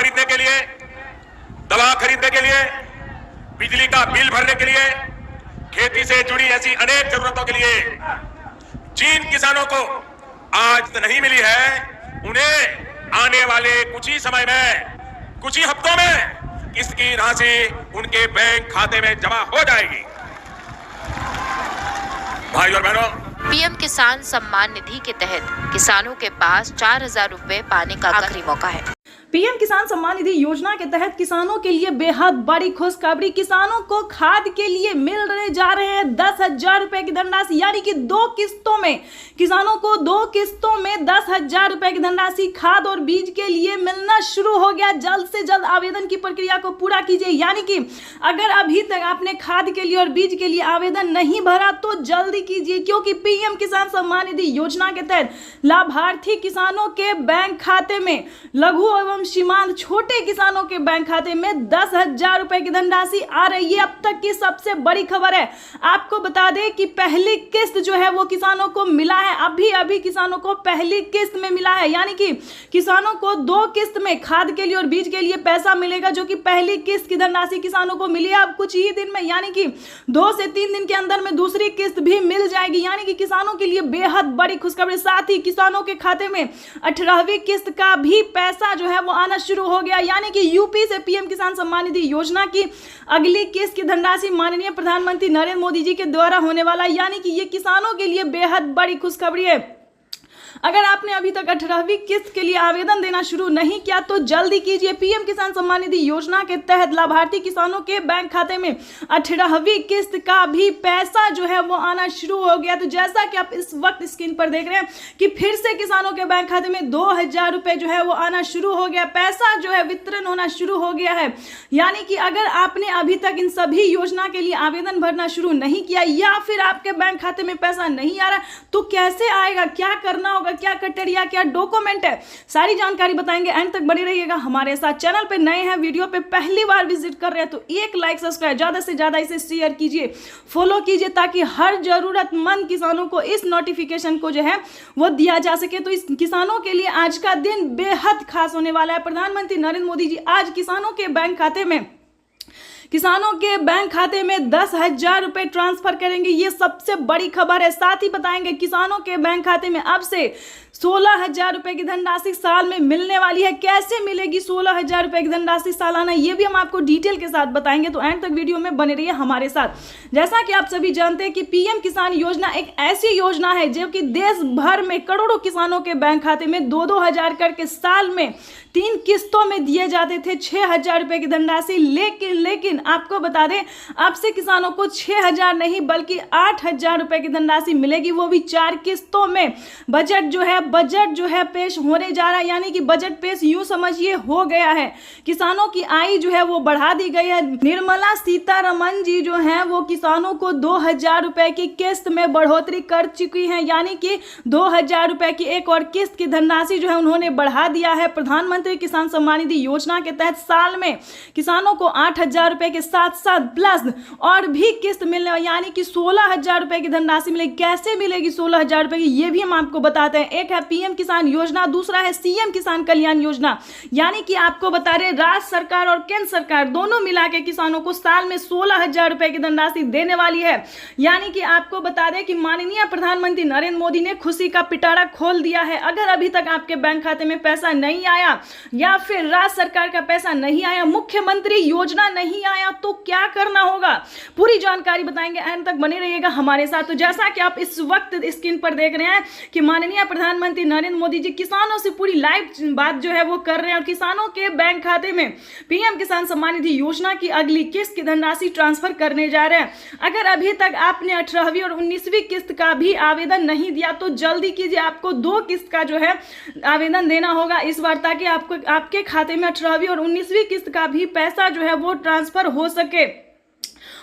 खरीदने के लिए, दवा खरीदने के लिए, बिजली का बिल भरने के लिए, खेती से जुड़ी ऐसी अनेक जरूरतों के लिए जिन किसानों को आज नहीं मिली है, उन्हें आने वाले कुछ ही समय में, कुछ ही हफ्तों में इसकी राशि उनके बैंक खाते में जमा हो जाएगी। भाई और बहनों, पीएम किसान सम्मान निधि के तहत किसानों के पास 4,000 रुपए पाने का आखिरी मौका है। पीएम किसान सम्मान निधि योजना के तहत किसानों के लिए बेहद बड़ी खुशखबरी। किसानों को खाद के लिए मिलने जा रहे हैं 10,000 रुपए की धनराशि, यानी कि 2 किस्तों में किसानों को 2 किस्तों में 10,000 रुपए की धनराशि खाद और बीज के लिए मिलना शुरू हो गया। जल्द से जल्द आवेदन की प्रक्रिया को पूरा कीजिए, यानी कि अगर अभी तक आपने खाद के लिए और बीज के लिए आवेदन नहीं भरा तो जल्दी कीजिए, क्योंकि पीएम किसान सम्मान निधि योजना के तहत लाभार्थी किसानों के बैंक खाते में, लघु एवं सीमांत छोटे किसानों के बैंक खाते में 10,000 रुपए की धनराशि आ रही है। अब तक की सबसे बड़ी खबर है। आपको बता दें कि पहली किस्त जो है वो किसानों को मिला है, अभी किसानों को पहली किस्त में मिला है, यानी कि किसानों को 2 किस्त में खाद के लिए और बीज के लिए पैसा मिलेगा, जो कि पहली किस्त की धनराशि किसानों को मिली है अब कुछ ही दिन में, यानी कि 2 से 3 दिन के अंदर में दूसरी किस्त भी मिल जाएगी, यानी कि किसानों के लिए बेहद बड़ी खुशखबरी। साथ ही किसानों के खाते में 18वीं किस्त का भी पैसा जो है वो आना शुरू हो गया, यानी कि यूपी से पीएम किसान सम्मान निधि योजना की अगली किस्त की धनराशि माननीय प्रधानमंत्री नरेंद्र मोदी जी के द्वारा होने वाला, यानी कि ये किसानों के लिए बेहद बड़ी खुशखबरी है। अगर आपने अभी तक 18वीं किस्त के लिए आवेदन देना शुरू नहीं किया तो जल्दी कीजिए। पीएम किसान सम्मान निधि योजना के तहत लाभार्थी किसानों के बैंक खाते में 18वीं किस्त का भी पैसा जो है वो आना शुरू हो गया। तो जैसा कि आप इस वक्त स्क्रीन पर देख रहे हैं कि फिर से किसानों के बैंक खाते में 2,000 रुपए जो है वो आना शुरू हो गया, पैसा जो है वितरण होना शुरू हो गया है। यानी कि अगर आपने अभी तक इन सभी योजना के लिए आवेदन भरना शुरू नहीं किया या फिर आपके बैंक खाते में पैसा नहीं आ रहा तो कैसे आएगा, क्या करना होगा, क्या क्राइटेरिया, क्या डॉक्यूमेंट है, सारी जानकारी बताएंगे। एंड तक बने रहिएगा हमारे साथ। चैनल पे नए हैं, वीडियो पे पहली बार विजिट कर रहे हैं तो एक लाइक, सब्सक्राइब, ज्यादा से ज्यादा इसे शेयर कीजिए, फॉलो कीजिए, ताकि हर जरूरतमंद किसानों को इस नोटिफिकेशन को जो है वो दिया जा सके। तो इस किसानों के लिए आज का दिन बेहद खास होने वाला है। प्रधानमंत्री नरेंद्र मोदी जी आज किसानों के बैंक खाते में 10,000 रुपए ट्रांसफर करेंगे। ये सबसे बड़ी खबर है। साथ ही बताएंगे किसानों के बैंक खाते में अब से 16,000 रुपए की धनराशि साल में मिलने वाली है। कैसे मिलेगी 16,000 रुपए की धनराशि सालाना, ये भी हम आपको डिटेल के साथ बताएंगे। तो एंड तक वीडियो में बने रहिए हमारे साथ। जैसा कि आप सभी जानते हैं कि पीएम किसान योजना एक ऐसी योजना है जो कि देश भर में करोड़ों किसानों के बैंक खाते में 2-2 हजार करके साल में 3 किस्तों में दिए जाते थे 6,000 रुपए की धनराशि। लेकिन आपको बता दें अब से किसानों को 6,000 नहीं बल्कि 8,000 रुपए की धनराशि मिलेगी, वो भी 4 किस्तों में। बजट जो है पेश होने जा रहा है, यानी कि बजट पेश यूं समझिए हो गया है। किसानों की आय जो है वो बढ़ा दी गई है। निर्मला सीतारमण जी जो है वो किसानों को 2,000 रुपए की किस्त में बढ़ोतरी कर चुकी हैं, यानी कि 2,000 रुपए की एक और किस्त की धनराशि जो है उन्होंने बढ़ा दिया है। प्रधानमंत्री किसान सम्मान निधि योजना के तहत साल में किसानों को 8,000 रुपए के साथ साथ प्लस और भी किस्त मिलने, यानी कि 16,000 रुपए की धनराशि मिलेगी। कैसे मिलेगी 16,000 रुपए की, ये भी हम आपको बताते हैं। एक है पीएम किसान योजना, दूसरा है सीएम किसान कल्याण योजना, यानी कि आपको बता रहे राज्य सरकार और केंद्र सरकार दोनों मिला के किसानों को साल में 16,000 रुपए की धनराशि देने वाली है। यानी कि आपको बता दें कि माननीय प्रधानमंत्री नरेंद्र मोदी ने खुशी का पिटारा खोल दिया है। अगर अभी तक आपके बैंक खाते में पैसा नहीं आया या फिर राज्य सरकार का पैसा नहीं आया, मुख्यमंत्री योजना नहीं आया तो क्या करना होगा, पूरी जानकारी बताएंगे। एंड तक बने रहिएगा हमारे साथ। तो जैसा कि आप इस वक्त स्क्रीन पर देख रहे हैं कि माननीय प्रधानमंत्री नरेंद्र मोदी जी किसानों से पूरी लाइव बात जो है वो कर रहे हैं और किसानों के बैंक खाते में पीएम किसान सम्मान निधि योजना की अगली किस्त की धनराशि ट्रांसफर करने जा रहे हैं। अगर अभी तक आपने 18वीं और 19वीं किस्त का भी आवेदन नहीं दिया तो जल्दी कीजिए। आपको 2 किस्त का जो है आवेदन देना होगा इस बार, ताकि आपके खाते में 18वीं और 19वीं किस्त का भी पैसा जो है वो ट्रांसफर हो सके।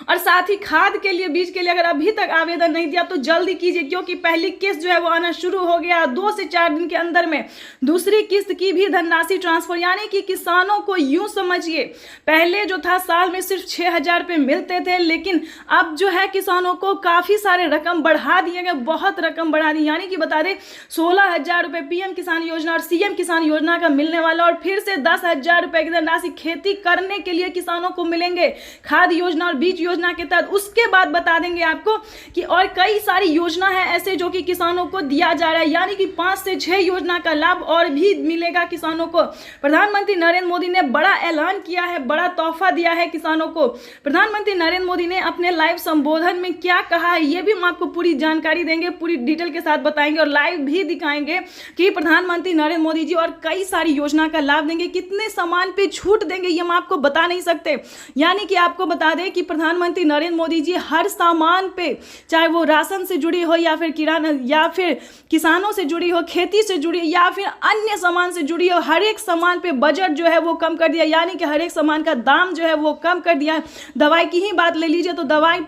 और साथ ही खाद के लिए, बीज के लिए अगर अभी तक आवेदन नहीं दिया तो जल्दी कीजिए, क्योंकि पहली किस्त जो है वो आना शुरू हो गया 2 से 4 दिन के अंदर में। दूसरी किस्त की भी धनराशि ट्रांसफर, यानी कि किसानों को यूं समझिए, पहले जो था साल में सिर्फ 6,000 रुपये मिलते थे, लेकिन अब जो है किसानों को काफी सारे रकम बढ़ा दिए गए, बहुत रकम बढ़ा दी। यानी कि बता दें 16,000 रुपये पीएम किसान योजना और सीएम किसान योजना का मिलने वाला, और फिर से 10,000 रुपये की धनराशि खेती करने के लिए किसानों को मिलेंगे खाद योजना और बीज योजना के तहत। उसके बाद बता देंगे आपको कि और कई सारी योजना है ऐसे जो कि किसानों को दिया जा रहा है, यानी कि 5 से 6 योजना का लाभ और भी मिलेगा किसानों को। प्रधानमंत्री नरेंद्र मोदी ने बड़ा ऐलान किया है, बड़ा तोहफा दिया है किसानों को। प्रधानमंत्री नरेंद्र मोदी ने अपने लाइव संबोधन में क्या कहा है, ये भी हम आपको पूरी जानकारी देंगे, पूरी डिटेल के साथ बताएंगे और लाइव भी दिखाएंगे कि प्रधानमंत्री नरेंद्र मोदी जी और कई सारी योजना का लाभ देंगे, कितने सामान पे छूट देंगे ये हम आपको बता नहीं सकते। यानी कि आपको बता दें कि प्रधानमंत्री नरेंद्र मोदी जी हर सामान पे, चाहे वो राशन से जुड़ी हो या फिर किराना या फिर किसानों से जुड़ी हो, खेती से जुड़ी या फिर अन्य सामान से जुड़ी हो, हर एक सामान पे बजट जो है वो कम कर दिया, यानी कि हर एक सामान का दाम जो है वो कम कर दिया। दवाई की ही बात ले लीजिए तो दवाई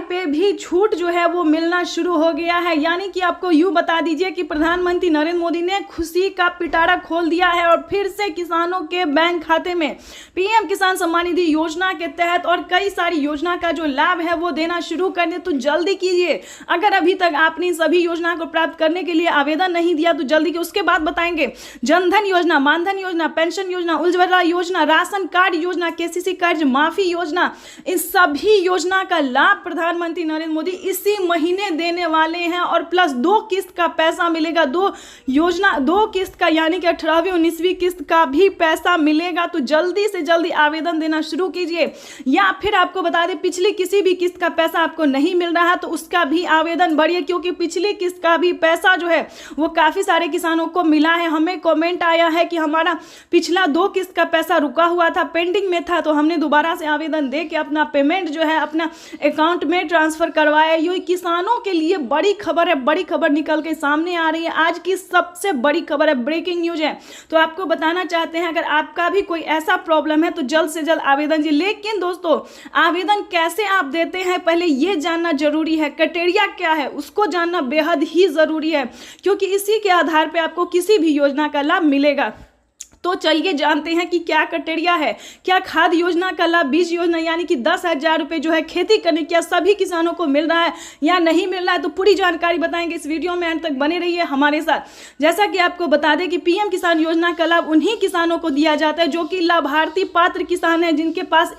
पे भी छूट जो है वो मिलना शुरू हो गया है। यानी कि आपको यूं बता दीजिए कि प्रधानमंत्री नरेंद्र मोदी ने खुशी का पिटारा खोल दिया है और फिर से किसानों के बैंक खाते में पीएम किसान सम्मान निधि योजना के तहत और कई सारी योजना का जो लाभ है वो देना शुरू कर दे। तो जल्दी कीजिए, अगर अभी तक आपने सभी योजना को प्राप्त करने के लिए आवेदन नहीं दिया तो जल्दी की। उसके बाद बताएंगे जनधन योजना, मानधन योजना, पेंशन योजना, उज्ज्वला योजना, राशन कार्ड योजना, केसीसी कर्ज माफी योजना, इन सभी योजना का लाभ प्रधानमंत्री नरेंद्र मोदी इसी महीने देने वाले हैं और प्लस 2 किस्त का पैसा मिलेगा, 2 किस्त का, यानी कि 18वीं 19वीं किस्त का भी पैसा मिलेगा। तो जल्दी से जल्दी आवेदन देना शुरू कीजिए, या फिर आपको बता दें पिछली किसी भी किस्त का पैसा आपको नहीं मिल रहा तो उसका भी आवेदन बढ़िए, क्योंकि पिछली किस्त का भी पैसा जो है वो काफी सारे किसानों को मिला है। हमें कमेंट आया है कि हमारा पिछला 2 किस्त का पैसा रुका हुआ था, पेंडिंग में था, तो हमने दोबारा से आवेदन दे के अपना पेमेंट जो है अपना अकाउंट में ट्रांसफर करवाया। ये किसानों के लिए बड़ी खबर है, बड़ी खबर निकल के सामने आ रही है, आज की सबसे बड़ी खबर है, ब्रेकिंग न्यूज है। तो आपको बताना चाहते हैं अगर आपका भी कोई ऐसा प्रॉब्लम है तो जल्द से जल्द आवेदन दीजिए। लेकिन दोस्तों आवेदन कैसे आप देते हैं पहले ये जानना जरूरी है, क्राइटेरिया क्या है उसको जानना बेहद ही जरूरी है, क्योंकि इसी के आधार पर आपको किसी भी योजना का लाभ मिलेगा। तो चलिए जानते हैं कि क्या क्राइटेरिया है, क्या खाद योजना का लाभ, बीज योजना यानी कि 10,000 रुपये जो है खेती करने क्या सभी किसानों को मिल रहा है या नहीं मिल रहा है। तो पूरी जानकारी बताएंगे इस वीडियो में, अंत तक बने रहिए हमारे साथ। जैसा कि आपको बता दें कि पीएम किसान योजना का लाभ उन्हीं किसानों को दिया जाता है जो कि लाभार्थी पात्र किसान है, जिनके पास